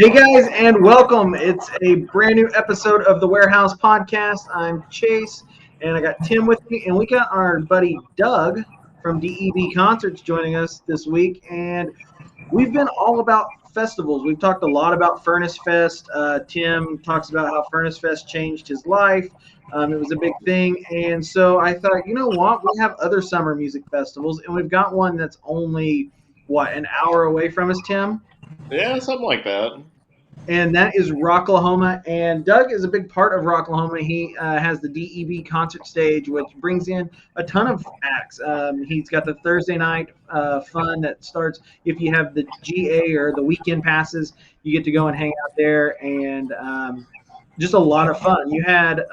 Hey guys, and welcome. It's a brand new episode of the Warehouse Podcast. I'm Chase, and I got Tim with me, and we got our buddy Doug from DEB Concerts joining us this week. And we've been all about festivals. We've talked a lot about Furnace Fest. Tim talks about how Furnace Fest changed his life. It was a big thing, and so I thought, you know what? We have other summer music festivals, and we've got one that's only an hour away from us, Tim. Yeah, something like that. And that is Rocklahoma. And Doug is a big part of Rocklahoma. He has the DEB concert stage, which brings in a ton of acts. He's got the Thursday night fun that starts if you have the GA or the weekend passes. You get to go and hang out there, and just a lot of fun. You've had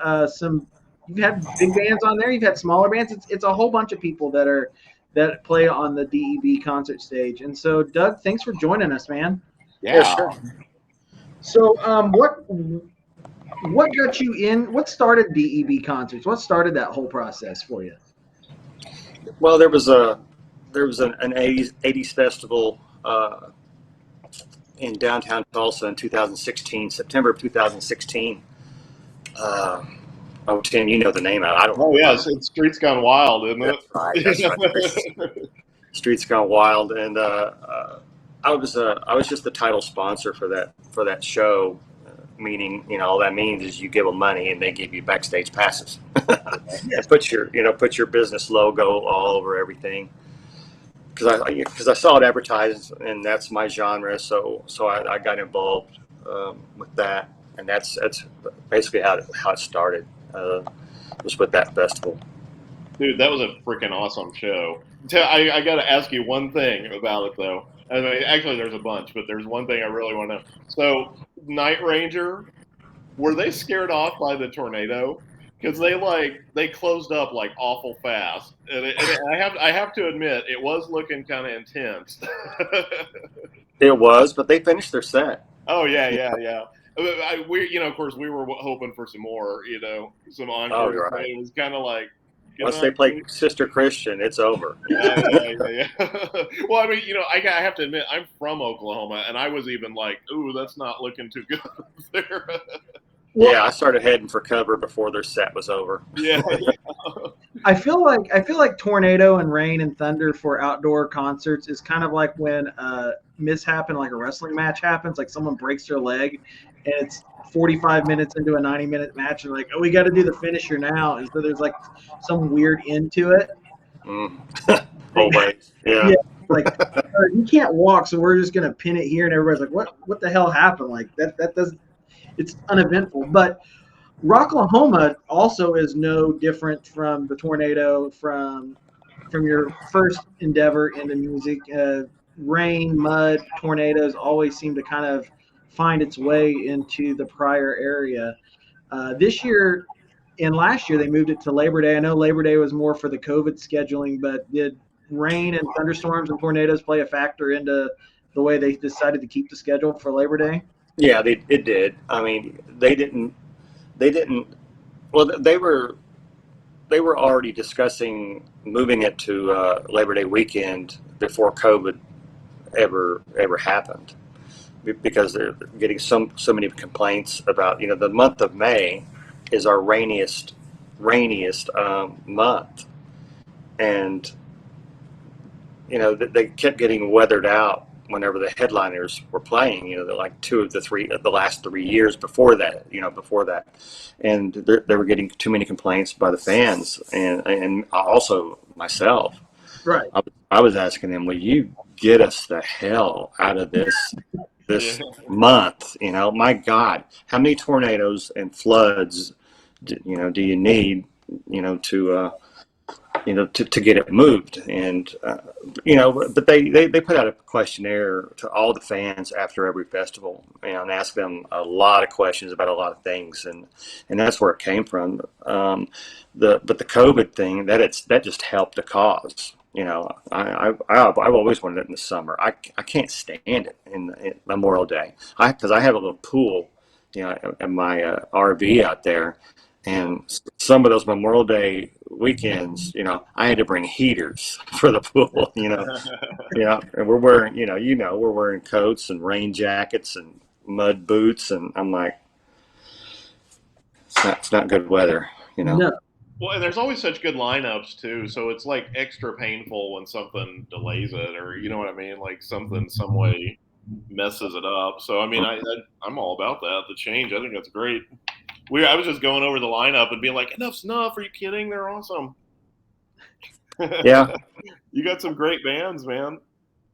big bands on there. You've had smaller bands. It's a whole bunch of people that play on the DEB concert stage. And so, Doug, thanks for joining us, man. Yeah, sure. So, what got you in? What started DEB Concerts? What started that whole process for you? Well, there was an 80s festival in downtown Tulsa in 2016, September of 2016. Tim, you know the name of it. I don't. Oh yeah, it's Streets Gone Wild, isn't it? That's right. Streets Gone Wild, and I was just the title sponsor for that show, meaning all that means is you give them money and they give you backstage passes. And put your business logo all over everything. Because I saw it advertised, and that's my genre, so I got involved with that, and that's basically how it started. Was with that festival. Dude, that was a freaking awesome show. I got to ask you one thing about it, though. I mean, actually, there's a bunch, but there's one thing I really want to know. So, Night Ranger, were they scared off by the tornado? Because they closed up like awful fast, and I have to admit, it was looking kind of intense. It was, but they finished their set. Oh yeah. We of course, we were hoping for some more, some encore. Oh, right. It was kind of like. Once they play Sister Christian, it's over. Yeah. Well, I mean, I have to admit, I'm from Oklahoma, and I was even like, ooh, that's not looking too good there. Yeah, I started heading for cover before their set was over. Yeah. I feel like tornado and rain and thunder for outdoor concerts is kind of like when a mishap in like a wrestling match happens, like someone breaks their leg, and it's 45 minutes into a 90-minute match, and like, oh, we got to do the finisher now, and so there's like some weird end to it. Always, yeah. Like you can't walk, so we're just gonna pin it here, and everybody's like, what the hell happened? Like that does. It's uneventful, but Rocklahoma also is no different from the tornado, from your first endeavor into music. Rain, mud, tornadoes always seem to kind of find its way into the prior area. This year and last year, they moved it to Labor Day. I know Labor Day was more for the COVID scheduling, but did rain and thunderstorms and tornadoes play a factor into the way they decided to keep the schedule for Labor Day? Yeah, it did. I mean, they didn't. Well, they were already discussing moving it to Labor Day weekend before COVID ever happened, because they're getting so many complaints about the month of May is our rainiest month, and they kept getting weathered out whenever the headliners were playing, like the last 3 years before that, and they were getting too many complaints by the fans and also myself. Right. I was asking them, will you get us the hell out of this month? My God, how many tornadoes and floods, do you need, to get it moved? And but they put out a questionnaire to all the fans after every festival, and ask them a lot of questions about a lot of things, and that's where it came from. But the COVID thing, that just helped the cause. I've always wanted it in the summer. I can't stand it in Memorial Day, because I have a little pool, in my RV out there. And some of those Memorial Day weekends, I had to bring heaters for the pool, and we're wearing, we're wearing coats and rain jackets and mud boots, and I'm like, it's not good weather, you know. No. Well, and there's always such good lineups too, so it's like extra painful when something delays it, or you know what I mean, like something some way messes it up. So I mean, I'm all about that. The change, I think that's great. I was just going over the lineup and being like, enough snuff. Are you kidding? They're awesome. Yeah. You got some great bands, man.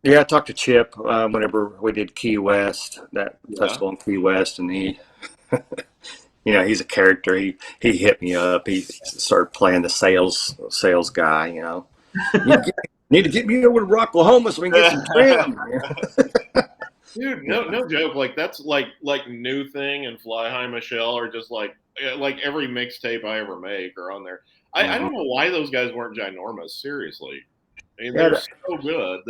Yeah, I talked to Chip whenever we did Key West, that festival in Key West, and he, you know, he's a character. He hit me up. He started playing the sales guy. You know, need to get me over to Rocklahoma so we can get some trim. Dude, no joke. Like that's like New Thing and Fly High Michelle are just like every mixtape I ever make are on there. I don't know why those guys weren't ginormous. Seriously, I mean they're so good.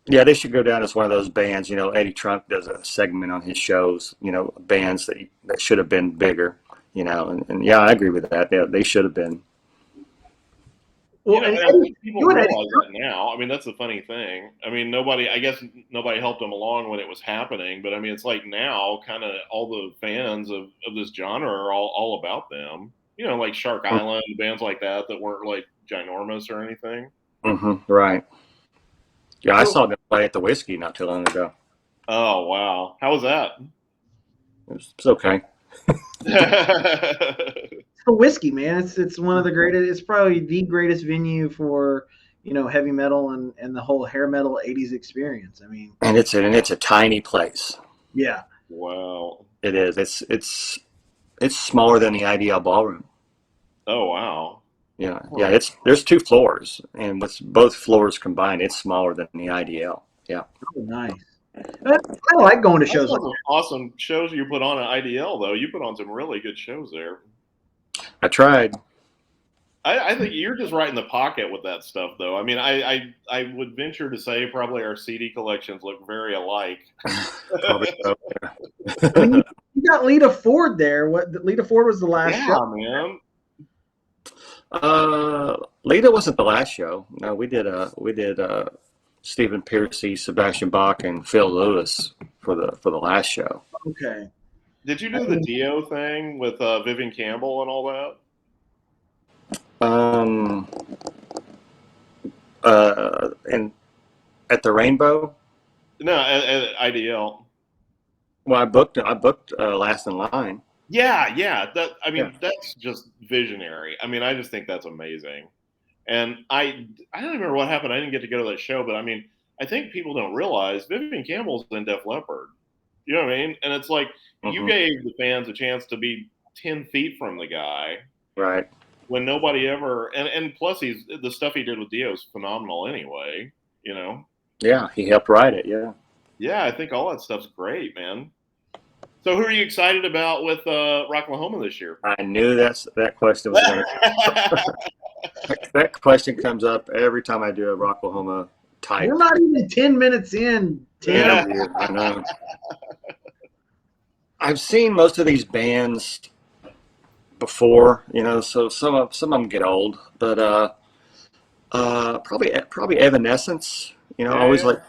They should go down as one of those bands. You know, Eddie Trunk does a segment on his shows. You know, bands that should have been bigger. You know, and yeah, I agree with that. They should have been. Well, you know, people realize that now. I mean, that's the funny thing. I mean, I guess nobody helped them along when it was happening. But I mean, it's like now, kind of all the fans of this genre are all about them. You know, like Shark Island, bands like that weren't like ginormous or anything. Mm-hmm, right. Yeah, I saw them play at the Whiskey not too long ago. Oh wow, how was that? It's okay. The Whiskey, man. It's one of the greatest. It's probably the greatest venue for, you know, heavy metal and the whole hair metal '80s experience. I mean, and it's a tiny place. Yeah. Wow. It is. It's smaller than the IDL ballroom. Oh wow. Yeah. There's 2 floors, and with both floors combined, it's smaller than the IDL. Yeah. Oh, nice. I like going to shows like that. Awesome shows you put on at IDL, though. You put on some really good shows there. I tried. I think you're just right in the pocket with that stuff, though. I mean, I would venture to say probably our CD collections look very alike. Probably so. I mean, you got Lita Ford there. Lita Ford was the last show. Man. Lita wasn't the last show. No, we did Stephen Pearcy, Sebastian Bach, and Phil Lewis for the last show. Okay. Did you do the Dio thing with Vivian Campbell and all that? And at the Rainbow? No, at IDL. Well, I booked Last in Line. Yeah. That's just visionary. I mean, I just think that's amazing. And I don't remember what happened. I didn't get to go to that show, but I mean, I think people don't realize Vivian Campbell's in Def Leppard. You know what I mean? And it's like you gave the fans a chance to be 10 feet from the guy. Right. When nobody ever and plus the stuff he did with Dio is phenomenal anyway, you know. Yeah, he helped write it, yeah. Yeah, I think all that stuff's great, man. So who are you excited about with Rocklahoma this year? I knew that question was going to that question comes up every time I do a Rocklahoma type. We're not even 10 minutes in, Tim. Yeah, I know. I've seen most of these bands before, you know, so some of them get old, but probably Evanescence. You know, I always like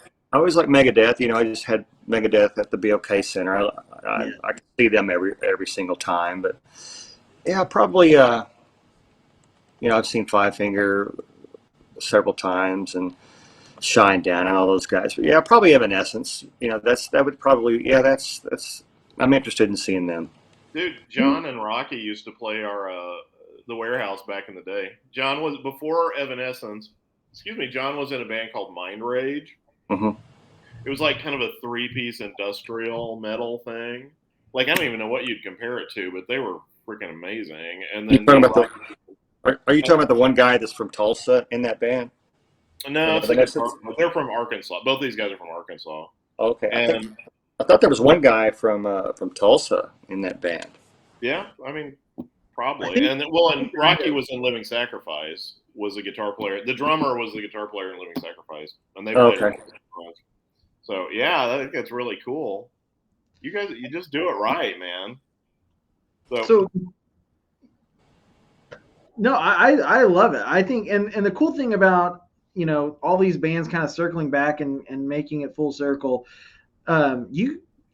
Megadeth. You know, I just had Megadeth at the BOK Center. I can see them every single time, but yeah, probably. You know, I've seen Five Finger several times and Shine Down and all those guys. But yeah, probably Evanescence. You know, that's I'm interested in seeing them. Dude, John and Rocky used to play the Warehouse back in the day. John was before Evanescence. John was in a band called Mind Rage. Mm-hmm. It was like kind of a 3-piece industrial metal thing. Like I don't even know what you'd compare it to, but they were freaking amazing. And then are you talking about the one guy that's from Tulsa in that band? No, they're from Arkansas. Both these guys are from Arkansas. Okay. I thought there was one guy from Tulsa in that band. Yeah, I mean, probably. And Rocky was in Living Sacrifice. Was a guitar player. The drummer was the guitar player in Living Sacrifice, and they played. Okay. So yeah, I think that's really cool. You guys, you just do it right, man. So no, I love it. I think, and the cool thing about, you know, all these bands kind of circling back and making it full circle,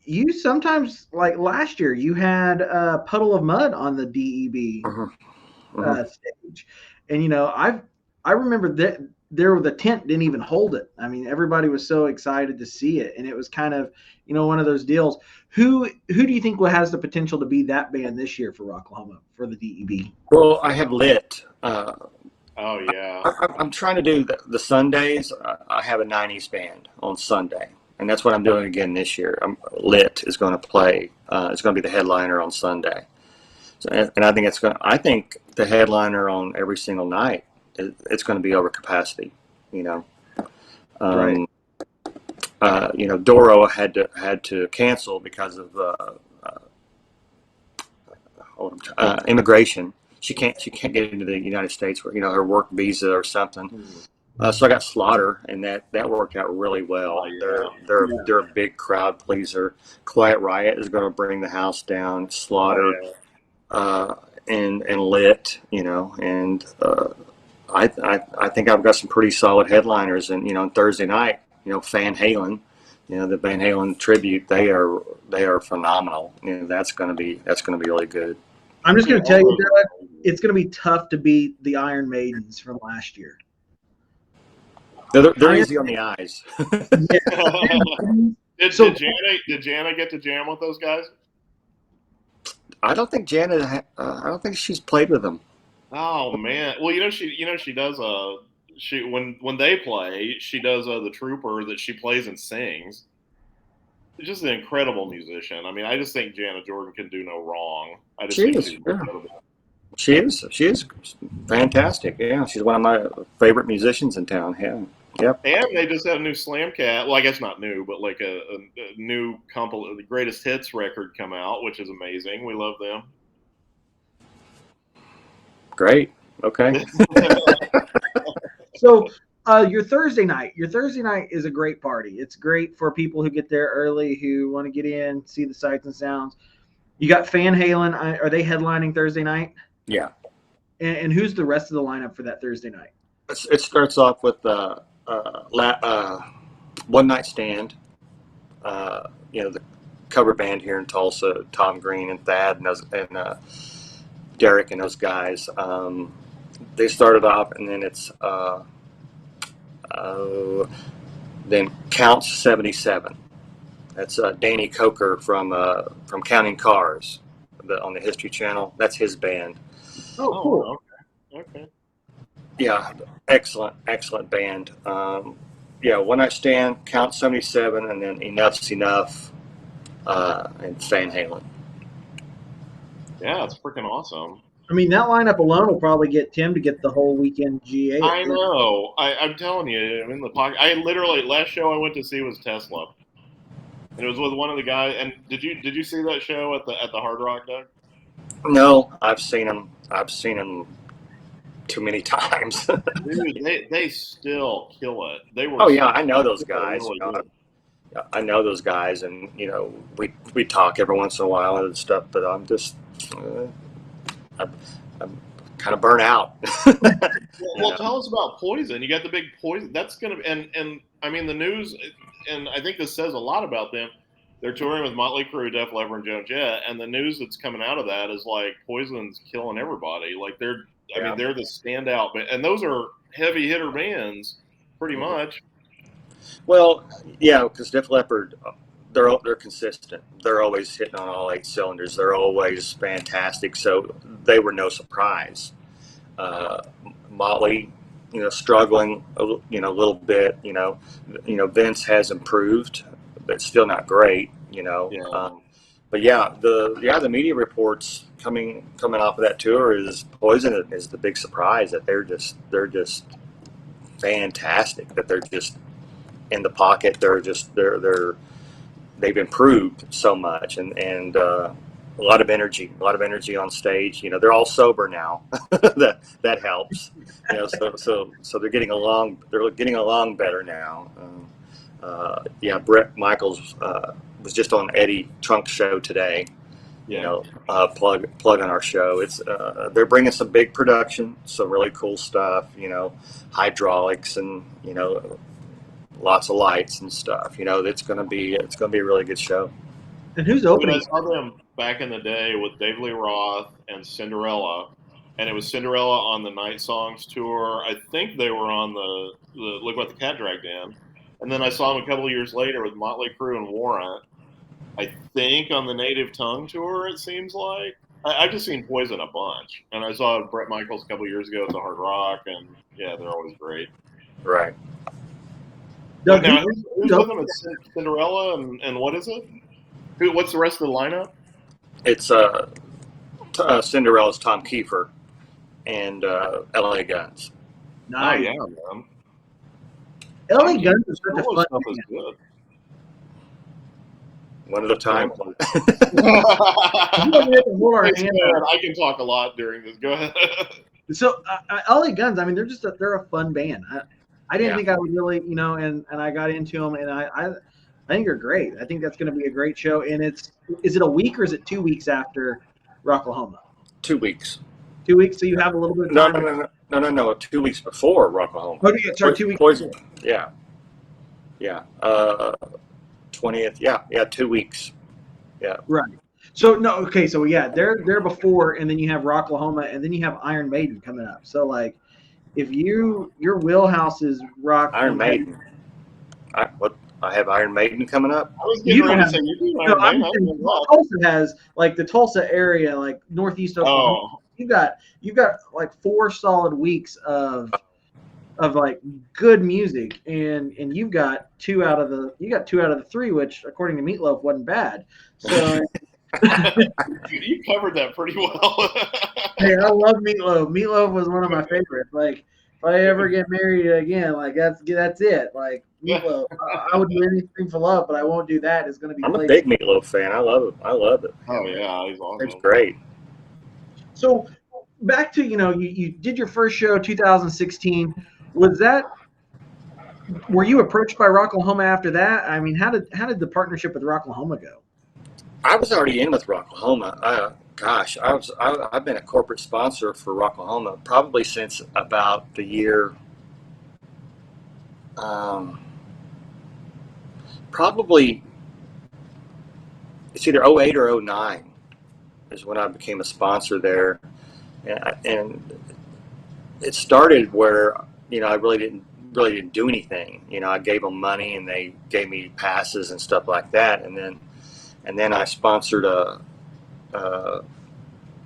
you sometimes, like last year, you had a Puddle of Mud on the DEB stage, and I remember that the tent didn't even hold it. I mean, everybody was so excited to see it, and it was kind of one of those deals. Who do you think has the potential to be that band this year for Rocklahoma for the DEB? Well, I have lit. Oh yeah. I'm trying to do the Sundays. I have a '90s band on Sunday, and that's what I'm doing again this year. Lit is going to play. It's going to be the headliner on Sunday, and I think it's going. I think the headliner on every single night, it's going to be over capacity. Right. Doro had to cancel because of immigration. She can't get into the United States where her work visa or something. So I got Slaughter, and that worked out really well. Oh, yeah. They're a big crowd pleaser. Quiet Riot is going to bring the house down. Slaughter, and Lit, and I think I've got some pretty solid headliners. And on Thursday night, Van Halen, the Van Halen tribute, they are phenomenal. That's going to be really good. I'm just going to tell you, Doug, it's going to be tough to beat the Iron Maidens from last year. They're easy on the eyes. Did Jana get to jam with those guys? I don't think Jana. I don't think she's played with them. Oh man! Well, she does. When they play, she does the Trooper that she plays and sings. She's just an incredible musician. I mean, I just think Jana Jordan can do no wrong. I just think she's incredible. She is fantastic. Yeah, she's one of my favorite musicians in town. Yeah. Yep. And they just had a new Slam Cat. Well, I guess not new, but like a new the greatest hits record come out, which is amazing. We love them. Great. Okay. So your Thursday night is a great party. It's great for people who get there early, who want to get in, see the sights and sounds. You got Van Halen. Are they headlining Thursday night? Yeah. And who's the rest of the lineup for that Thursday night? It starts off with One Night Stand. The cover band here in Tulsa, Tom Green and Thad and Derek and those guys. They started off, and then it's then Counts 77. That's Danny Coker from Counting Cars on the History Channel. That's his band. Oh, cool. Okay. Yeah, excellent band. One Night Stand, Count 77, and then Enough's Enough, and Van Halen. Yeah, it's freaking awesome. I mean, that lineup alone will probably get Tim to get the whole weekend GA. I know. I'm telling you, I'm in the pocket. I literally last show I went to see was Tesla, and it was with one of the guys. And did you see that show at the Hard Rock, Doug? No, I've seen him too many times. Dude, they still kill it. They were. Oh yeah, I know those guys. Really I know those guys, and we talk every once in a while and stuff. But I'm just I'm kind of burnt out. Well, tell us about Poison. You got the big Poison. That's gonna be, and I mean the news, and I think this says a lot about them. They're touring with Motley Crue, Def Leppard, and Joan Jett, and the news that's coming out of that is like Poison's killing everybody. Like they're the standout, and those are heavy hitter bands, pretty much. Well, yeah, because Def Leppard, they're consistent. They're always hitting on all 8 cylinders. They're always fantastic. So they were no surprise. Motley, struggling, a little bit. Vince has improved, but still not great. But yeah, the media reports coming off of that tour is Poison is the big surprise that they're just fantastic. That they're just in the pocket. They've improved so much and a lot of energy on stage. They're all sober now. that helps. So they're getting along. They're getting along better now. Brett Michaels was just on Eddie Trunk's show today. Plug on our show. It's they're bringing some big production, some really cool stuff. Hydraulics and lots of lights and stuff. It's gonna be a really good show. And who's But I opening? saw them back in the day with David Lee Roth and Cinderella, and it was Cinderella on the Night Songs tour. I think they were on the Look What the Cat Dragged In, and then I saw them a couple of years later with Motley Crue and Warrant. I think on the Native Tongue tour. It seems like I've just seen Poison a bunch, and I saw Bret Michaels a couple of years ago at the Hard Rock, and yeah, they're always great. Right. What Doug, now? Who's with them? It's Cinderella, and what is it? What's the rest of the lineup? It's Cinderella's Tom Kiefer and LA Guns. Nice. Oh yeah, man. LA Guns is such a fun stuff band. is good. One at a time. I can talk a lot during this. Go ahead. So LA Guns, I mean, they're a fun band. I didn't think I would really, and I got into them, and I think they're great. I think that's going to be a great show. And is it a week or is it 2 weeks after Rocklahoma? 2 weeks. 2 weeks, so you have a little bit of time. No. 2 weeks before Rocklahoma. Oh, yeah, sorry, 2 weeks. Poison. Yeah. 20th. Yeah. 2 weeks. Yeah. Right. So they're before, and then you have Rocklahoma, and then you have Iron Maiden coming up. So like, if your wheelhouse is rock, Iron Maiden. I have Iron Maiden coming up. I was getting ready to say you do Iron Maiden. Tulsa has like the Tulsa area, like northeast Oklahoma. Oh. You've got like 4 solid weeks of like good music, and you've got 2 out of the 3, which according to Meatloaf wasn't bad. So you covered that pretty well. hey, I love Meatloaf. Meatloaf was one of my favorites. Like, if I ever get married again, like that's it. Like Meatloaf, I would do anything for love, but I won't do that. It's going to be. I'm a big Meatloaf fan. I love it. Oh yeah, he's awesome. It's great. So back to you did your first show 2016. Were you approached by Rocklahoma after that? I mean, how did the partnership with Rocklahoma go? I was already in with Rocklahoma. I've been a corporate sponsor for Rocklahoma probably since about the year, probably it's either 08 or 09 is when I became a sponsor there, and it started where I really didn't do anything. I gave them money and they gave me passes and stuff like that, and then I sponsored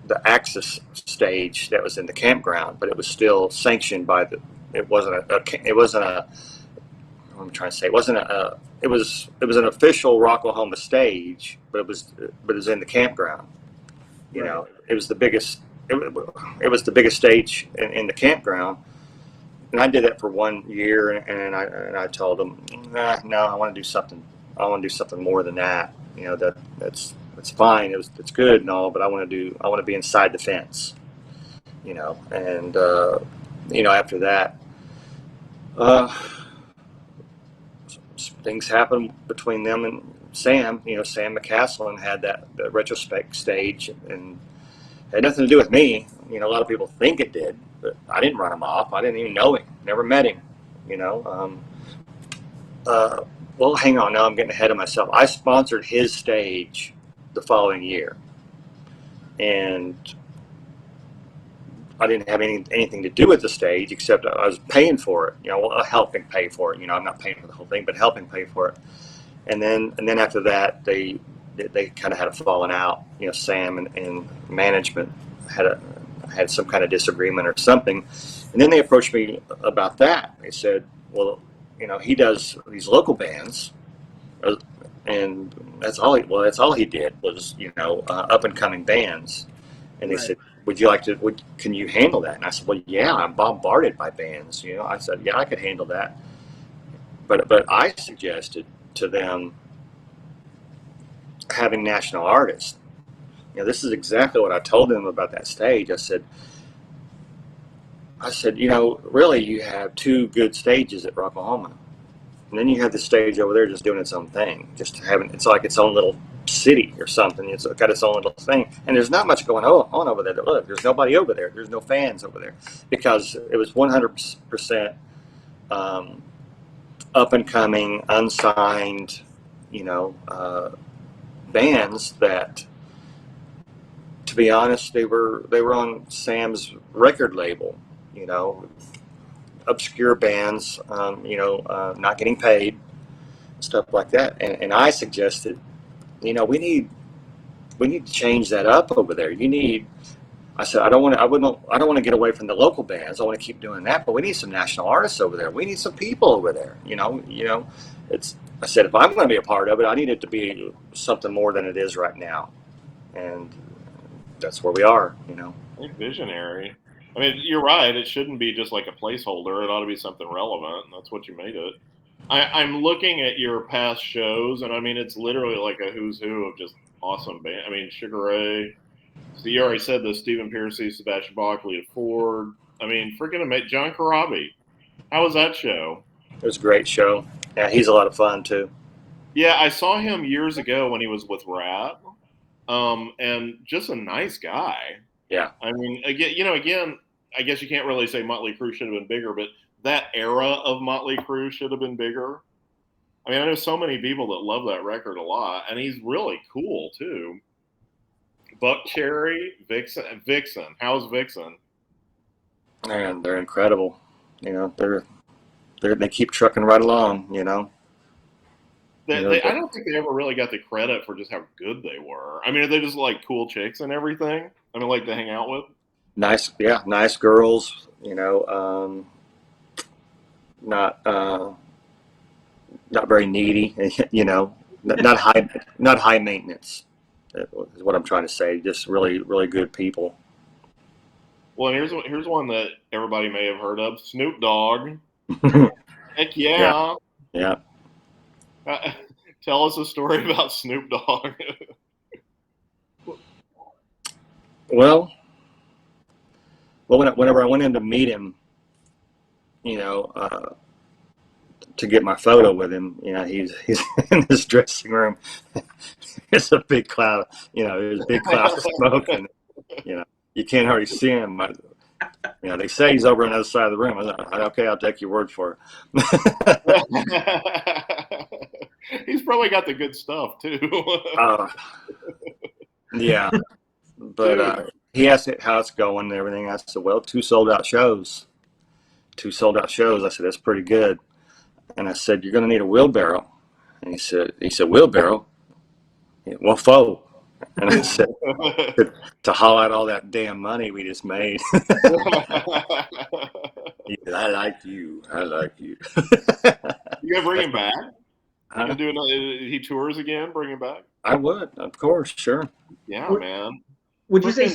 the Axis stage that was in the campground, but it was still sanctioned by it was an official Rocklahoma stage, but it was in the campground. It was the biggest stage in the campground, and I did that for 1 year, and I told them, no, I want to do something. I want to do something more than that. That's fine. It's good and all, but I want to be inside the fence. And after that, things happened between them and Sam. Sam McCaslin had the retrospect stage, and it had nothing to do with me. A lot of people think it did, but I didn't run him off. I didn't even know him. Never met him. Well, hang on. Now I'm getting ahead of myself. I sponsored his stage the following year, and I didn't have anything to do with the stage except I was paying for it. Helping pay for it. I'm not paying for the whole thing, but helping pay for it. And then after that, they kind of had a falling out. Sam and management had some kind of disagreement or something, and then they approached me about that. They said, well, he does these local bands, and that's all he did was up and coming bands. And they said, would you like to? Can you handle that? And I said, well, yeah, I'm bombarded by bands. I said, yeah, I could handle that. But I suggested to them having national artists. This is exactly what I told them about that stage. I said, really, you have 2 good stages at Rocklahoma, and then you have the stage over there just doing its own thing, it's like its own little city or something. It's got its own little thing, and there's not much going on over there. Look, there's nobody over there. There's no fans over there because it was 100% up and coming, unsigned, bands that, to be honest, they were on Sam's record label, you know, obscure bands, not getting paid, stuff like that. And I suggested, you know, we need to change that up over there. I said, I don't want to get away from the local bands. I want to keep doing that, but we need some national artists over there. We need some people over there. I said, if I'm going to be a part of it, I need it to be something more than it is right now. And that's where we are, you know. Visionary. I mean, you're right. It shouldn't be just like a placeholder. It ought to be something relevant. And that's what you made it. I'm looking at your past shows, and I mean, it's literally like a who's who of just awesome band. I mean, Sugar Ray. So you already said this: Stephen Pearcy, Sebastian Bach, Lita Ford. I mean, freaking amazing. John Corabi. How was that show? It was a great show. Yeah, he's a lot of fun too. Yeah, I saw him years ago when he was with Rat, and just a nice guy. Yeah. I mean, again, I guess you can't really say Motley Crue should have been bigger, but that era of Motley Crue should have been bigger. I mean, I know so many people that love that record a lot, and he's really cool too. Buck Cherry, Vixen. How's Vixen? And they're incredible. You know, they keep trucking right along. You know. I don't think they ever really got the credit for just how good they were. I mean, are they just like cool chicks and everything? I mean, like to hang out with. Nice girls. You know, not very needy. You know, not high maintenance. Is what I'm trying to say. Just really, really good people. Well, here's one that everybody may have heard of: Snoop Dogg. Heck yeah. Yeah. Tell us a story about Snoop Dogg. Well, whenever I went in to meet him, you know, to get my photo with him, you know, he's in his dressing room. It's a big cloud, you know, there's a big cloud of smoke, and you know, you can't hardly see him. You know, they say he's over on the other side of the room. I was like, okay, I'll take your word for it. He's probably got the good stuff too. Yeah, but he asked how it's going and everything. I said, well, 2 sold out shows. I said, that's pretty good. And I said, you're going to need a wheelbarrow. And he said, wheelbarrow? What for? And I said, to haul out all that damn money we just made. He said, I like you. You gotta bring him back. You can do another, he tours again, bring him back. I would, of course, sure. Yeah, man. Would you say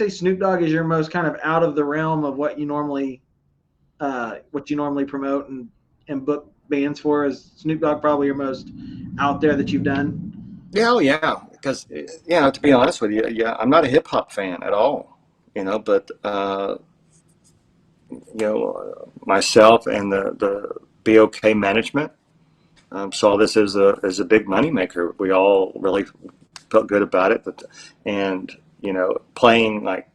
Snoop Dogg is your most kind of out of the realm of what you normally promote and book bands for? Is Snoop Dogg probably your most out there that you've done? Yeah, because to be honest with you, I'm not a hip hop fan at all, you know. But myself and the BOK management saw this as a big moneymaker. We all really felt good about it, and you know, playing like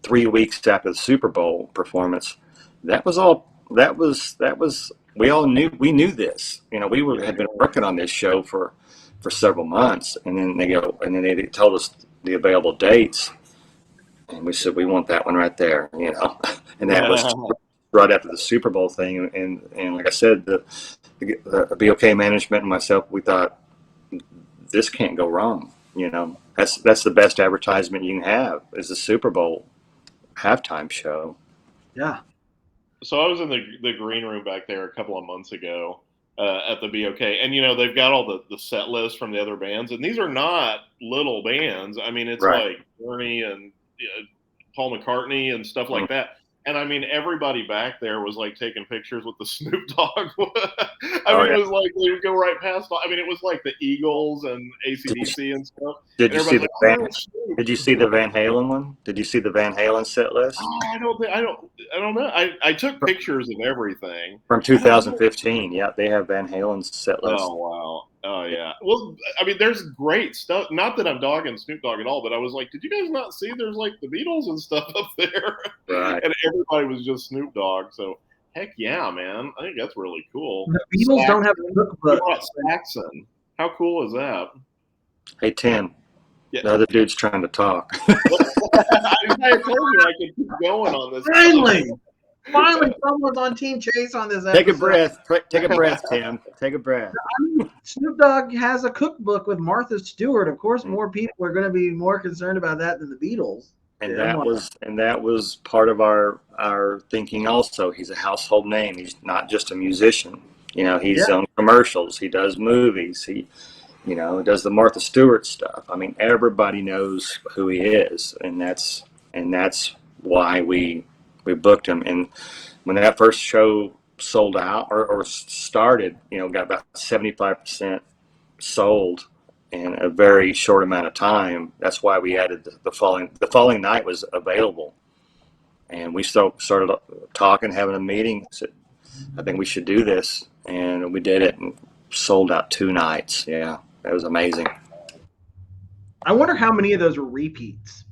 3 weeks after the Super Bowl performance, that was we knew this. You know, had been working on this show for several months, and then they told us the available dates, and we said we want that one right there, you know, and that was right after the Super Bowl thing, and like I said, the BOK management and myself, we thought this can't go wrong, you know. That's the best advertisement you can have is the Super Bowl halftime show. Yeah. So I was in the green room back there a couple of months ago at the BOK, and you know, they've got all the set lists from the other bands, and these are not little bands. I mean, it's right. like Journey and Paul McCartney and stuff like that. And I mean, everybody back there was like taking pictures with the Snoop Dogg. It was like they would go right past. I mean, it was like the Eagles and AC/DC and stuff. Did you see the Van Halen one? Did you see the Van Halen set list? I don't know. I took pictures of everything from 2015. Yeah, they have Van Halen's set list. Oh wow. Oh yeah. Well, I mean, there's great stuff. Not that I'm dogging Snoop Dogg at all, but I was like, did you guys not see? There's like the Beatles and stuff up there, right? And everybody was just Snoop Dogg. So heck yeah, man. I think that's really cool. The Beatles don't have a cookbook. Saxon. How cool is that? Hey, Tim, Yeah. the other dude's trying to talk. I told you I could keep going on this. Finally, someone's on Team Chase on this episode. Take a breath. Take a breath, Tim. Take a breath. Snoop Dogg has a cookbook with Martha Stewart. Of course, more people are going to be more concerned about that than the Beatles. And that was part of our thinking also. He's a household name. He's not just a musician. You know, he's on commercials. He does movies. He, you know, does the Martha Stewart stuff. I mean, everybody knows who he is, and that's why we booked him. And when that first show sold out or started, you know, got about 75% sold in a very short amount of time. That's why we added the following night was available, and we started talking, having a meeting. Said, I think we should do this, and we did it, and sold out 2 nights. Yeah, that was amazing. I wonder how many of those were repeats.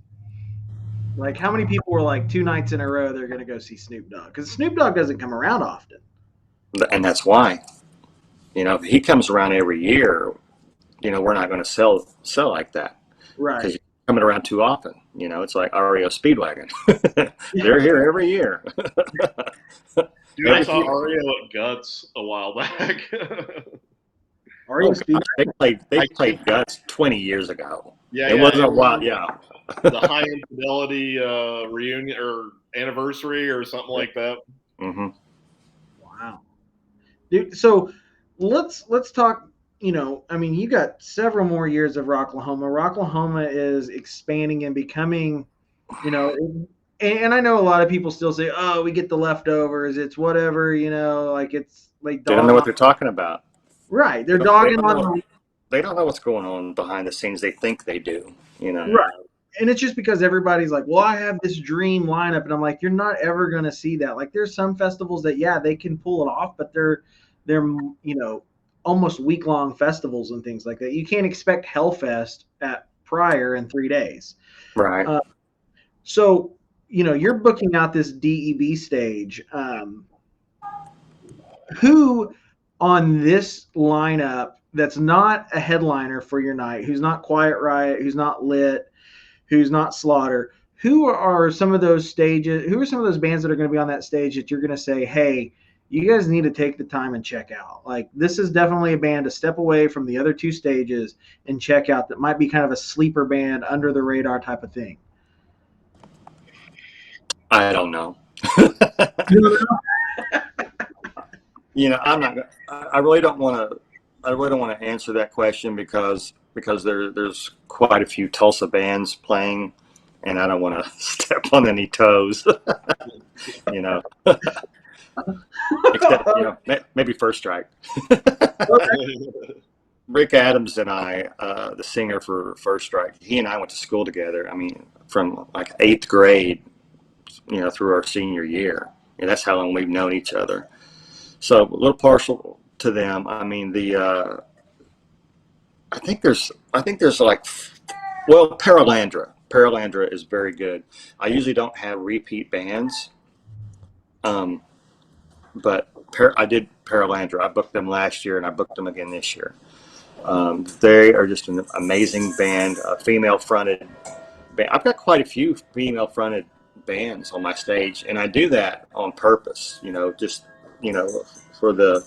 Like, how many people were like 2 nights in a row they're going to go see Snoop Dogg? Because Snoop Dogg doesn't come around often. And that's why, you know, if he comes around every year, you know, we're not going to sell like that. Right. Because you're coming around too often. You know, it's like REO Speedwagon. They're here every year. Dude, I saw REO at Guts a while back. REO Speedwagon? They played Guts 20 years ago. Yeah, it wasn't a while. Yeah. The High Infidelity reunion or anniversary or something like that. Mm-hmm. Wow, dude. So let's talk. You know, I mean, you got several more years of Rocklahoma. Rocklahoma is expanding and becoming, you know, and I know a lot of people still say, "Oh, we get the leftovers. It's whatever." You know, like it's like they don't know what they're talking about. Right, they're dogging on. They don't know what's going on behind the scenes. They think they do. You know, right. And it's just because everybody's like, well, I have this dream lineup. And I'm like, you're not ever going to see that. Like, there's some festivals that, yeah, they can pull it off, but they're you know, almost week-long festivals and things like that. You can't expect Hellfest at Pryor in 3 days. Right. So, you know, you're booking out this DEB stage. Who on this lineup that's not a headliner for your night, who's not Quiet Riot, who's not Lit, who's not Slaughter, who are some of those stages, who are some of those bands that are going to be on that stage that you're going to say, hey, you guys need to take the time and check out? Like, this is definitely a band to step away from the other 2 stages and check out, that might be kind of a sleeper band, under the radar type of thing. I don't know. You know, I really don't want to answer that question because there's quite a few Tulsa bands playing, and I don't want to step on any toes. You know, except, you know, maybe First Strike. Rick Adams and I, the singer for First Strike, he and I went to school together. I mean, from like 8th grade, you know, through our senior year. And that's how long we've known each other. So a little partial to them. I mean, I think there's like, well, Paralandra is very good. I usually don't have repeat bands, but I did Paralandra. I booked them last year, and I booked them again this year. They are just an amazing band, a female-fronted band. I've got quite a few female-fronted bands on my stage, and I do that on purpose. You know, just, you know, for the,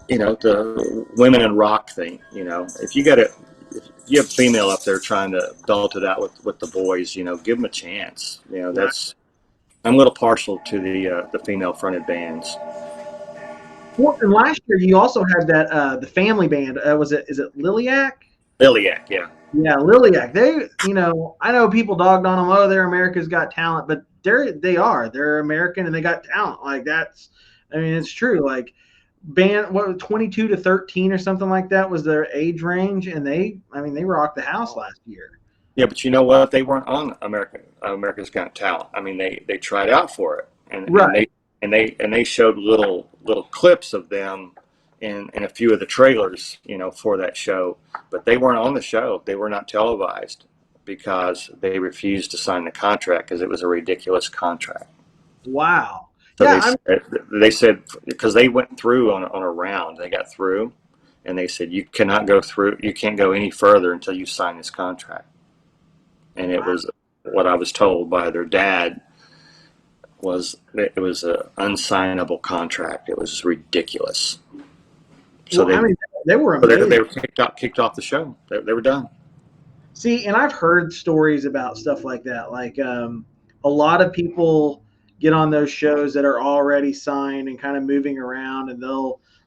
you know, the women in rock thing. You know, if you have a female up there trying to belt it out with the boys, you know, give them a chance. You know, I'm a little partial to the female fronted bands. Well, and last year you also had that the family band. Is it Liliac? Liliac, yeah. Yeah, Liliac. They, you know, I know people dogged on them. Oh, they're America's Got Talent, but they're American and they got talent. Like, I mean, it's true. Like, band, 22 to 13 or something like that was their age range, and they rocked the house last year. Yeah, but you know what? They weren't on America's Got Talent. I mean, they tried out for it, and they showed little clips of them in a few of the trailers, you know, for that show. But they weren't on the show. They were not televised because they refused to sign the contract because it was a ridiculous contract. Wow. So yeah, they said because they went through on a round, they got through, and they said you can't go any further until you sign this contract. And it was what I was told by their dad was it was an unsignable contract. It was ridiculous. So they were amazing. They were kicked off the show. They were done. See, and I've heard stories about stuff like that. Like a lot of people get on those shows that are already signed and kind of moving around, and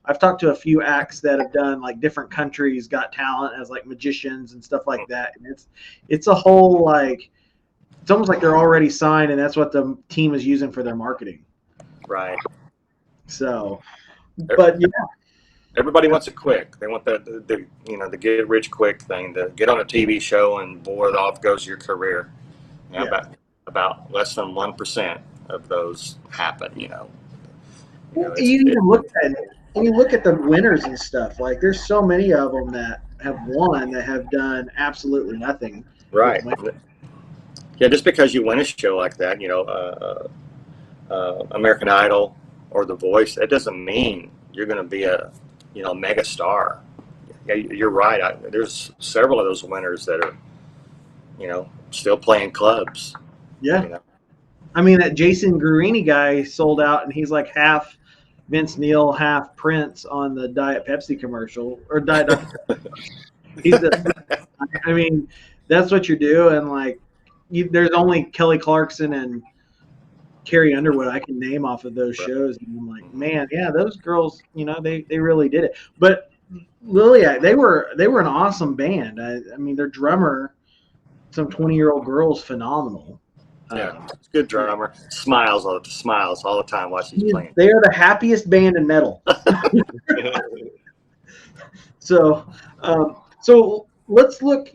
I've talked to a few acts that have done like different countries got talent as like magicians and stuff like that. And it's a whole like, it's almost like they're already signed and that's what the team is using for their marketing. Right. So, but yeah. Everybody wants it quick. They want the get rich quick thing, to get on a TV show and boy, off goes your career. About less than 1% of those happen. You look at the winners and stuff. Like there's so many of them that have won that have done absolutely nothing. Right. Yeah, just because you win a show like that, American Idol or The Voice, that doesn't mean you're going to be a mega star. Yeah, you're right. There's several of those winners that are, still playing clubs. Yeah. I mean, that Jason Guarini guy sold out, and he's like half Vince Neil, half Prince on the Diet Pepsi commercial or Diet Dr. I mean, that's what you're doing. Like, there's only Kelly Clarkson and Carrie Underwood I can name off of those shows, and I'm like, man, yeah, those girls, they really did it. But Lilia, they were an awesome band. I mean, their drummer, some 20-year-old girl's phenomenal. Yeah, good drummer. Smiles all the time watching he's playing. They are the happiest band in metal. So let's look.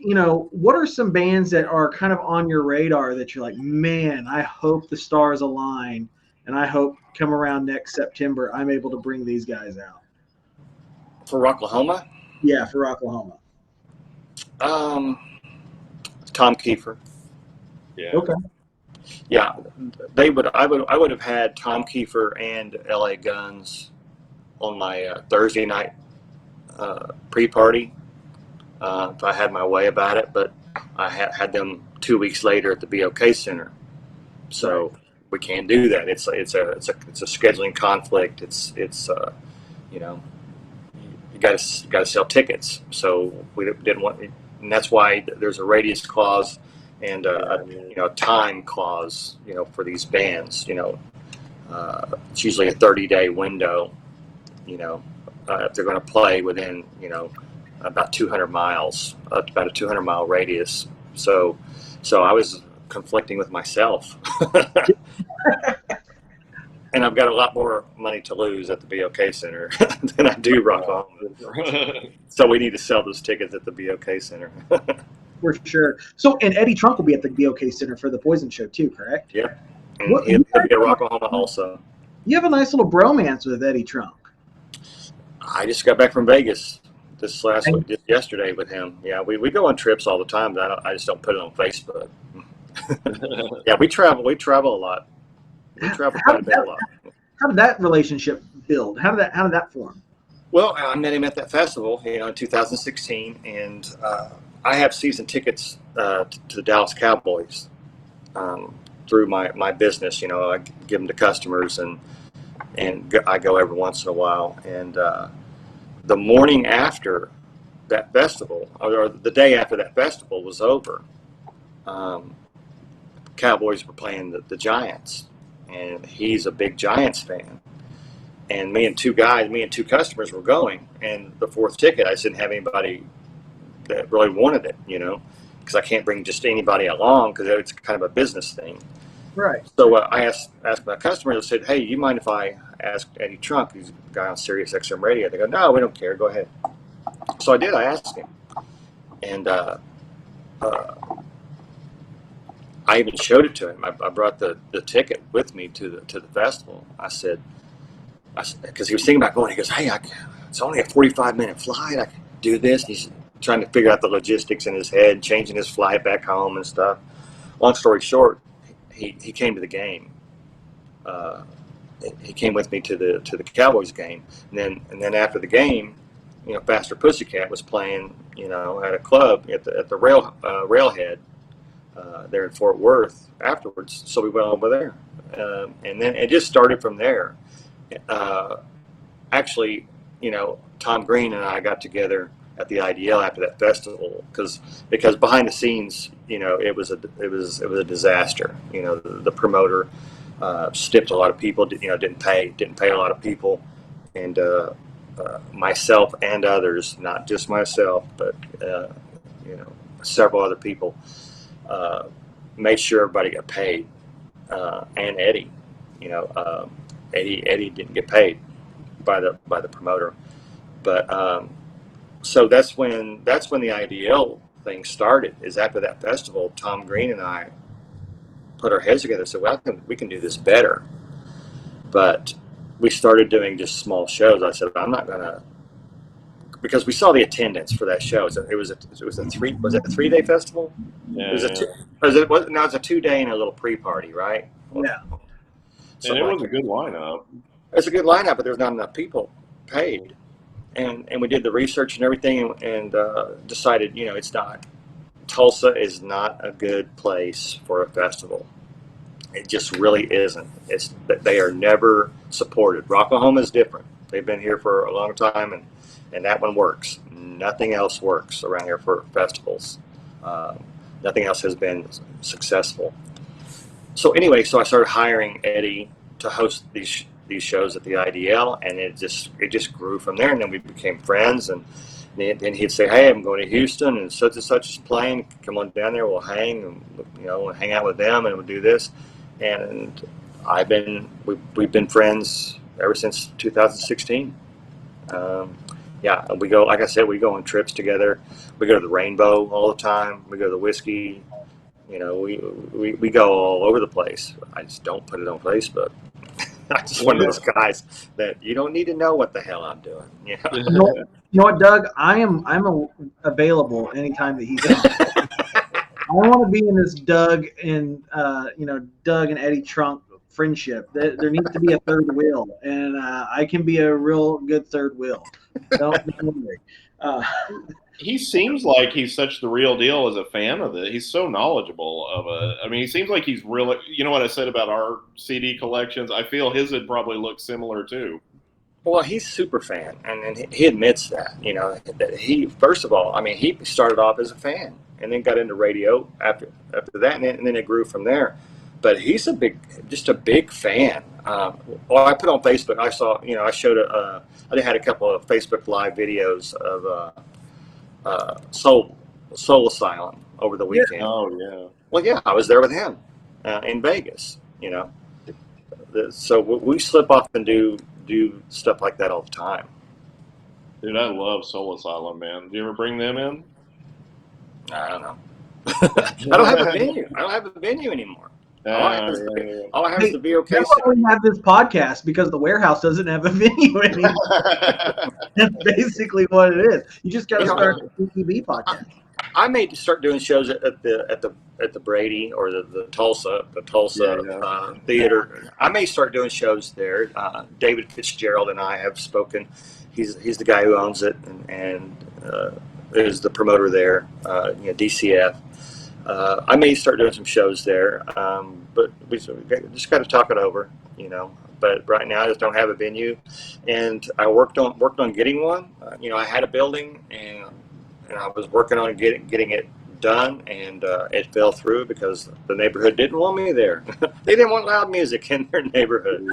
What are some bands that are kind of on your radar that you're like, man, I hope the stars align, and I hope come around next September I'm able to bring these guys out. For Rocklahoma? Yeah, for Rocklahoma. Tom Kiefer. Yeah. Okay. Yeah, I would have had Tom Kiefer and LA Guns on my Thursday night pre-party if I had my way about it, but I had them 2 weeks later at the BOK Center, so we can't do that. It's a scheduling conflict. You got to sell tickets, so we didn't want, and that's why there's a radius clause and a time clause, for these bands. It's usually a 30-day window. If they're going to play within, about 200 miles, about a 200-mile radius. So I was conflicting with myself, and I've got a lot more money to lose at the BOK Center than I do Rocklahoma. So we need to sell those tickets at the BOK Center. For sure. So, and Eddie Trunk will be at the BOK Center for the Poison Show too, correct? Yeah. And he'll be at Rocklahoma also. You have a nice little bromance with Eddie Trunk. I just got back from Vegas this last week, just yesterday with him. Yeah, we go on trips all the time, but I just don't put it on Facebook. Yeah, we travel a lot. We travel quite a bit a lot. How did that relationship build? How did that form? Well, I met him at that festival, in 2016, and I have season tickets to the Dallas Cowboys through my business. I give them to customers, and I go every once in a while. And the morning after that festival, or the day after that festival was over, Cowboys were playing the Giants, and he's a big Giants fan. And me and two customers were going, and the fourth ticket, I just didn't have anybody that really wanted it, because I can't bring just anybody along because it's kind of a business thing. Right. So I asked my customer, I said, hey, you mind if I ask Eddie Trunk, who's a guy on Sirius XM Radio? They go, no, we don't care. Go ahead. So I did. I asked him. And I even showed it to him. I brought the ticket with me to the festival. I said, because he was thinking about going, he goes, hey, it's only a 45-minute flight. I can do this. And he's trying to figure out the logistics in his head, changing his flight back home and stuff. Long story short, he came to the game. He came with me to the Cowboys game, and then after the game, Faster Pussycat was playing, at a club at the railhead there in Fort Worth afterwards. So we went over there, and then it just started from there. Actually, Tom Green and I got together at the IDL after that festival because behind the scenes, it was a disaster. The promoter stiffed a lot of people. Didn't pay a lot of people, and myself and others, not just myself, but several other people, made sure everybody got paid, and Eddie. Eddie didn't get paid by the promoter, but so that's when the IDL thing started. Is after that festival, Tom Green and I put our heads together and said, well, we can do this better. But we started doing just small shows. I said, I'm not gonna, because we saw the attendance for that show. It was a 3-day festival? Yeah, it was a 2-day and a little pre-party, right? Yeah. And it was a good lineup. It's a good lineup, but there's not enough people paid. And we did the research and everything, and decided, it's not. Tulsa is not a good place for a festival. It just really isn't. It's that they are never supported. Rocklahoma is different. They've been here for a long time, and that one works. Nothing else works around here for festivals. Nothing else has been successful. So anyway, I started hiring Eddie to host these shows at the IDL, and it just grew from there. And then we became friends, and then he'd say, "Hey, I'm going to Houston, and such is playing. Come on down there. We'll hang, and hang out with them, and we'll do this." And we've been friends ever since 2016. Yeah, we go, like I said, we go on trips together. We go to the Rainbow all the time. We go to the Whiskey. We go all over the place. I just don't put it on Facebook. I'm just one of those guys that you don't need to know what the hell I'm doing. You know what, Doug? I'm available anytime that he's on. I want to be in this Doug and Eddie Trunk friendship. There needs to be a third wheel, and I can be a real good third wheel. Don't worry. He seems like he's such the real deal as a fan of it. He's so knowledgeable of it. I mean, he seems like he's really. You know what I said about our CD collections? I feel his would probably look similar too. Well, he's super fan, and he admits that. That he, first of all, he started off as a fan, and then got into radio after that, and then it grew from there. But he's just a big fan. I put on Facebook. I saw, I showed I had a couple of Facebook Live videos of Soul Asylum over the weekend. Yeah. Oh yeah. Well, yeah, I was there with him in Vegas. So we slip off and do stuff like that all the time. Dude, I love Soul Asylum, man. Do you ever bring them in? I don't know. I don't have a venue. I don't have a venue anymore. All I have is the VOK. That's why we have this podcast, because the warehouse doesn't have a venue anymore. That's basically what it is. You just got to start a DEB podcast. I may start doing shows at the Brady or the Tulsa theater. I may start doing shows there. David Fitzgerald and I have spoken. He's the guy who owns it and is the promoter there. DCF. I may start doing some shows there, but we just got to talk it over, But right now, I just don't have a venue, and I worked on getting one. I had a building, and I was working on getting it done, and it fell through because the neighborhood didn't want me there. They didn't want loud music in their neighborhood.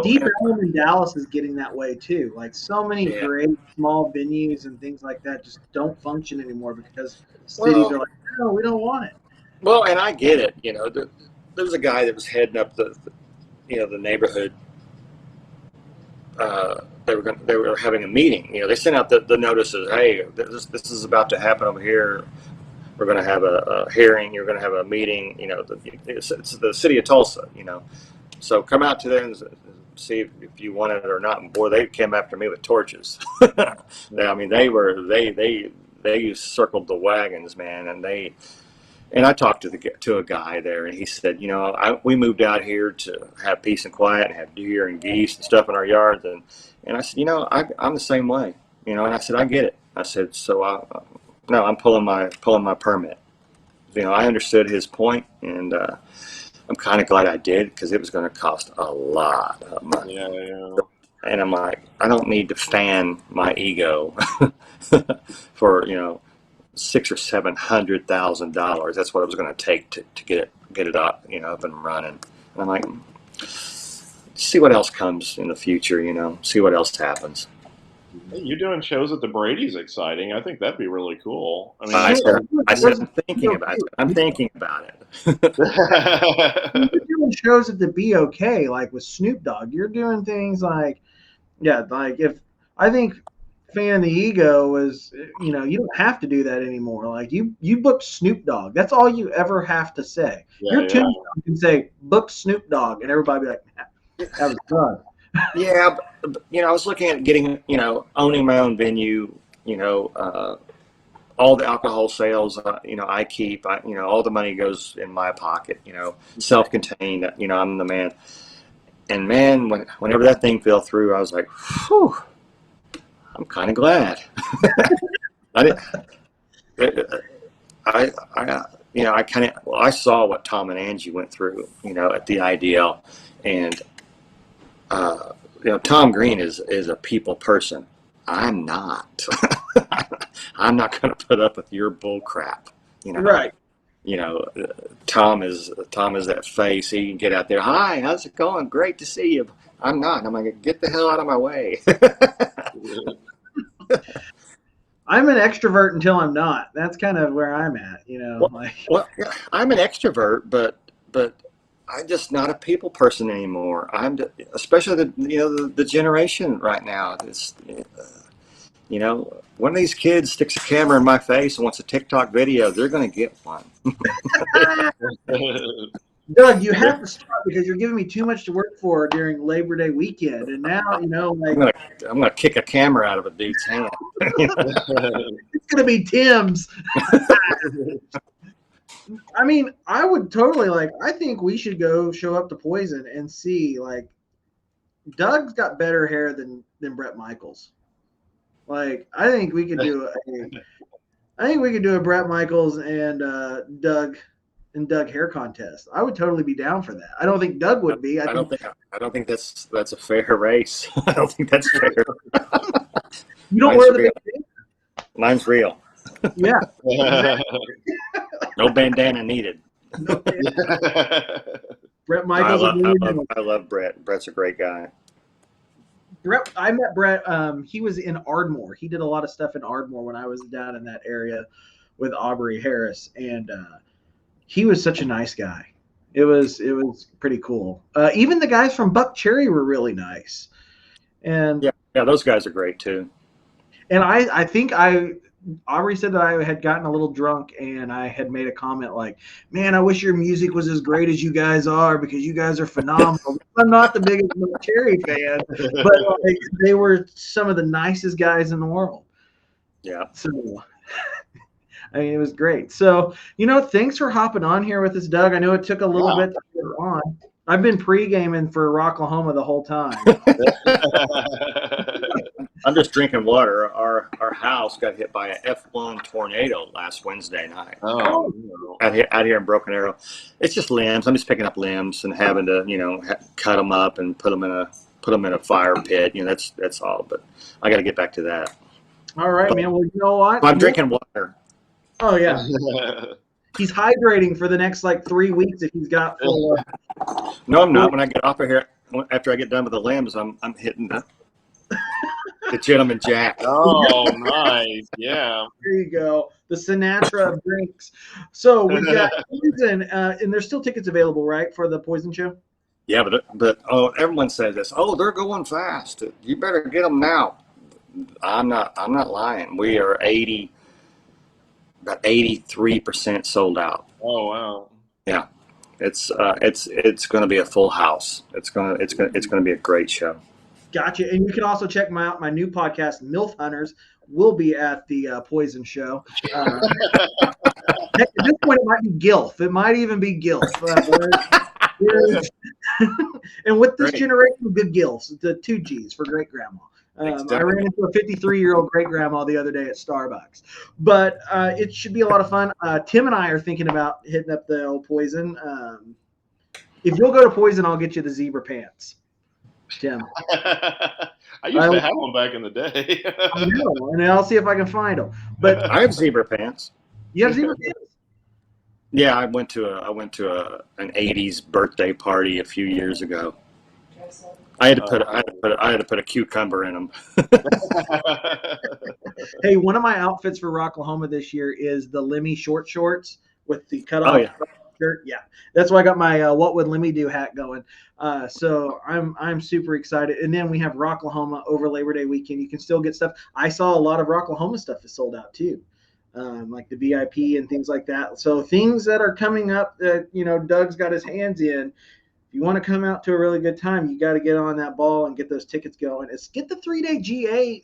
Deep Ellum in Dallas is getting that way too. Like so many great small venues and things like that just don't function anymore because cities are like, no, we don't want it. Well, and I get it. There was a guy that was heading up the neighborhood. They were having a meeting. They sent out the notices. Hey, this is about to happen over here. We're going to have a hearing. You're going to have a meeting. It's the city of Tulsa. So come out to there and see if you want it or not. And boy, they came after me with torches. They circled the wagons, man, and they And I talked to a guy there, and he said, we moved out here to have peace and quiet and have deer and geese and stuff in our yards. And I said, I'm the same way, and I said, I get it. I said, no, I'm pulling my permit. I understood his point, and I'm kind of glad I did, because it was going to cost a lot of money. Yeah. And I'm like, I don't need to fan my ego for $600,000 or $700,000. That's what it was going to take to get it up, up and running. And I'm like, see what else comes in the future, see what else happens. Hey, you doing shows at the Brady's exciting. I think that'd be really cool. I mean, I said I'm thinking about it. I'm thinking about it. You're doing shows at the BOK, like with Snoop Dogg. You're doing things like, if I think Fan the Ego is, you don't have to do that anymore. Like you book Snoop Dogg. That's all you ever have to say. Your tombstone can say book Snoop Dogg, and everybody be like, that was done. Yeah, but, I was looking at getting, owning my own venue, all the alcohol sales, I keep, all the money goes in my pocket, self-contained, I'm the man. And man, whenever that thing fell through, I was like, whew, I'm kind of glad. I saw what Tom and Angie went through, at the IDL, and Tom Green is a people person. I'm not. I'm not going to put up with your bull crap. Right. Tom is that face. He can get out there. Hi, how's it going? Great to see you. I'm not. I'm like, get the hell out of my way. I'm an extrovert until I'm not. That's kind of where I'm at. Well, I'm an extrovert, but I'm just not a people person anymore. Especially the generation right now. One of these kids sticks a camera in my face and wants a TikTok video, they're going to get one. Doug, you have to stop, because you're giving me too much to work for during Labor Day weekend, and now I'm gonna kick a camera out of a dude's hand. It's gonna be Tim's. I mean, I would totally I think we should go show up to Poison and see, Doug's got better hair than Bret Michaels. I think we could do a Bret Michaels and Doug hair contest. I would totally be down for that. I don't think Doug would be. I don't think that's a fair race. I don't think that's fair. You don't wear the big thing? Mine's real. Yeah. No bandana needed. No bandana. Bret Michaels. I love Bret. Bret's a great guy. I met Bret. He was in Ardmore. He did a lot of stuff in Ardmore when I was down in that area with Aubrey Harris, and he was such a nice guy. It was pretty cool. Even the guys from Buck Cherry were really nice. And yeah, those guys are great too. And I think Aubrey said that I had gotten a little drunk, and I had made a comment like, man, I wish your music was as great as you guys are, because you guys are phenomenal. I'm not the biggest Buck Cherry fan, but they were some of the nicest guys in the world. Yeah. So, I mean, it was great. So, thanks for hopping on here with us, Doug. I know it took a little bit to get on. I've been pre-gaming for Rocklahoma the whole time. I'm just drinking water. Our house got hit by a F1 tornado last Wednesday night. Oh, out here in Broken Arrow. It's just limbs. I'm just picking up limbs and having to, cut them up and put them in a fire pit. That's all. But I got to get back to that. All right, man. Well, you know what? I'm drinking water. Oh yeah. He's hydrating for the next 3 weeks if he's got full. No, I'm not. When I get off of here, after I get done with the limbs, I'm hitting the Gentleman Jack. Oh, nice. Yeah. There you go. The Sinatra of drinks. So we've got Poison, and there's still tickets available, right, for the Poison show? Yeah, but everyone says this. Oh, they're going fast. You better get them now. I'm not lying. We are about 83% sold out. Oh wow. Yeah. It's going to be a full house. It's going to be a great show. Gotcha. And you can also check out my new podcast, MILF Hunters, will be at the Poison show. Heck, at this point, it might be GILF. It might even be GILF. And with this Great. generation, good GILFs, the 2 Gs for great grandma. I ran into a 53-year-old great grandma the other day at Starbucks, but it should be a lot of fun. Tim and I are thinking about hitting up the old Poison. If you'll go to Poison, I'll get you the zebra pants, Tim. I used to have one back in the day. I know, and I'll see if I can find them. But I have zebra pants. you have zebra pants? Yeah, I went to an '80s birthday party a few years ago. I had to put a cucumber in them. Hey, one of my outfits for Rocklahoma this year is the Lemmy short shorts with the cutoff. Oh, yeah. Shirt. Yeah, that's why I got my "What Would Lemmy Do" hat going. So I'm super excited. And then we have Rocklahoma over Labor Day weekend. You can still get stuff. I saw a lot of Rocklahoma stuff is sold out too, like the VIP and things like that. So things that are coming up that Doug's got his hands in. If you want to come out to a really good time, you got to get on that ball and get those tickets going. Get the 3-day GA.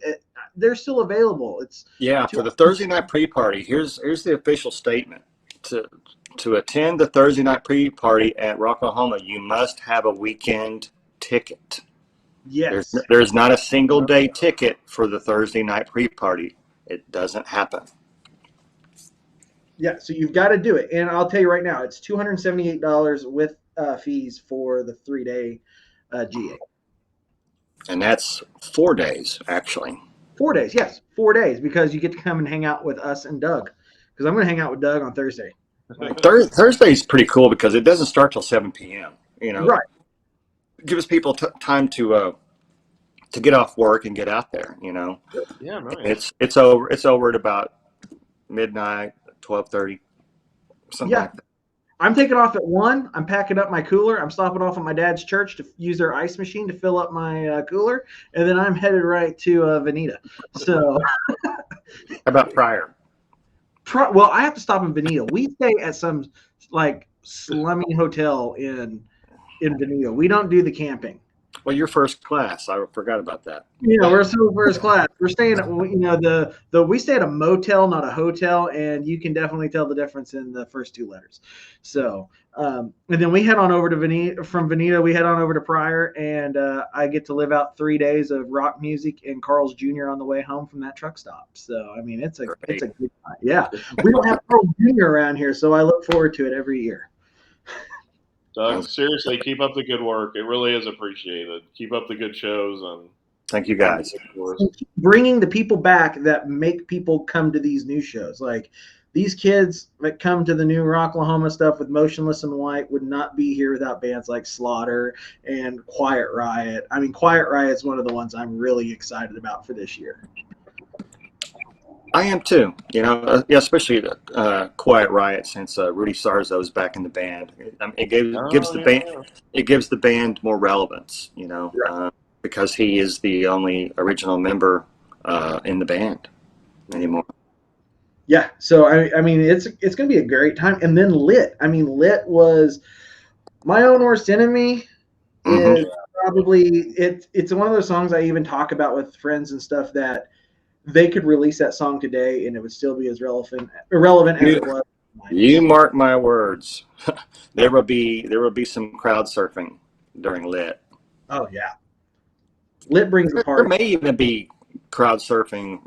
They're still available. For the Thursday night pre-party. Here's the official statement. To attend the Thursday night pre-party at Rocklahoma, you must have a weekend ticket. Yes. There's not a single day ticket for the Thursday night pre-party. It doesn't happen. Yeah, so you've got to do it. And I'll tell you right now, it's $278 with fees for the 3-day GA. And that's 4 days, actually. 4 days, yes. 4 days, because you get to come and hang out with us and Doug. Because I'm going to hang out with Doug on Thursday. Thursday's pretty cool because it doesn't start till 7 p.m. Right. It gives people time to get off work and get out there. Yeah, nice. It's over at about midnight, 12:30, something like that. I'm taking off at 1. I'm packing up my cooler. I'm stopping off at my dad's church to use their ice machine to fill up my cooler, and then I'm headed right to Veneta. So, how about Pryor? Well, I have to stop in Veneta. We stay at some like slummy hotel in Veneta. We don't do the camping. Well, you're first class. I forgot about that. We're so first class. We're staying at we stay at a motel, not a hotel, and you can definitely tell the difference in the first 2 letters. So, and then we head on over to Veneta. From Veneta, we head on over to Pryor, and I get to live out 3 days of rock music and Carl's Jr. on the way home from that truck stop. So, I mean, it's a good time. Yeah, we don't have Carl Jr. around here, so I look forward to it every year. Doug, seriously, keep up the good work. It really is appreciated. Keep up the good shows. And thank you, guys. Bringing the people back that make people come to these new shows. Like these kids that come to the new Rocklahoma stuff with Motionless in White would not be here without bands like Slaughter and Quiet Riot. I mean, Quiet Riot is one of the ones I'm really excited about for this year. I am too, especially Quiet Riot since Rudy Sarzo's back in the band. It gives the band more relevance, because he is the only original member in the band anymore. Yeah, so I mean it's going to be a great time. And then Lit. I mean, Lit was My Own Worst Enemy. Is probably it's one of those songs I even talk about with friends and stuff that they could release that song today and it would still be as irrelevant as it was. You mark my words. There will be some crowd surfing during Lit. Oh yeah. Lit brings the party. There may even be crowd surfing,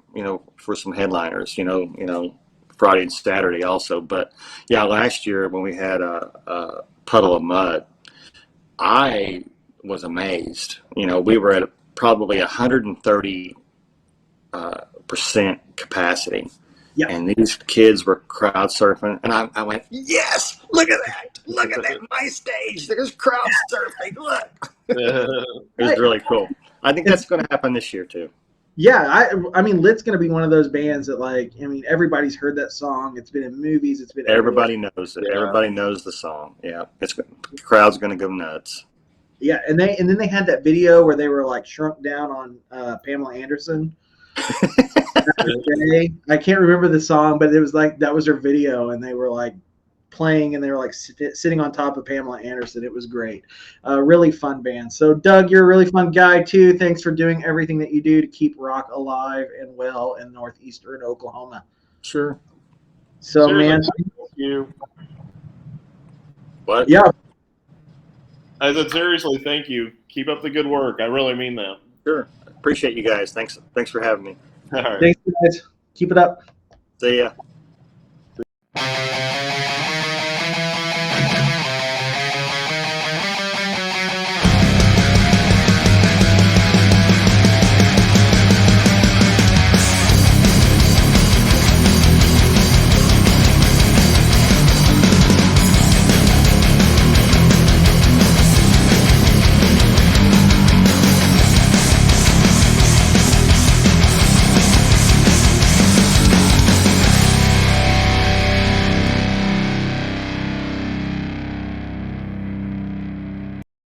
for some headliners, Friday and Saturday also. But yeah, last year when we had a Puddle of Mud, I was amazed. We were at probably 130 % capacity. Yep. And these kids were crowd surfing, and I went, yes, look at that, my stage, there's crowd surfing, look. It was really cool. I think that's going to happen this year too. Yeah, I mean, Lit's going to be one of those bands that everybody's heard that song. It's been in movies. It's been everybody knows it. Yeah. Everybody knows the song. Yeah, the crowd's going to go nuts. Yeah, and then they had that video where they were like shrunk down on Pamela Anderson. I can't remember the song, but it was like that was their video, and they were like playing, and they were like sitting on top of Pamela Anderson. It was great. Really fun band. So Doug, you're a really fun guy too. Thanks for doing everything that you do to keep rock alive and well in northeastern Oklahoma. Sure. So, Seriously, man, thank you. What? yeah, I said, seriously, thank you. Keep up the good work. I really mean that. Sure. Appreciate you guys. Thanks for having me. All right. thanks, guys. Keep it up. See ya.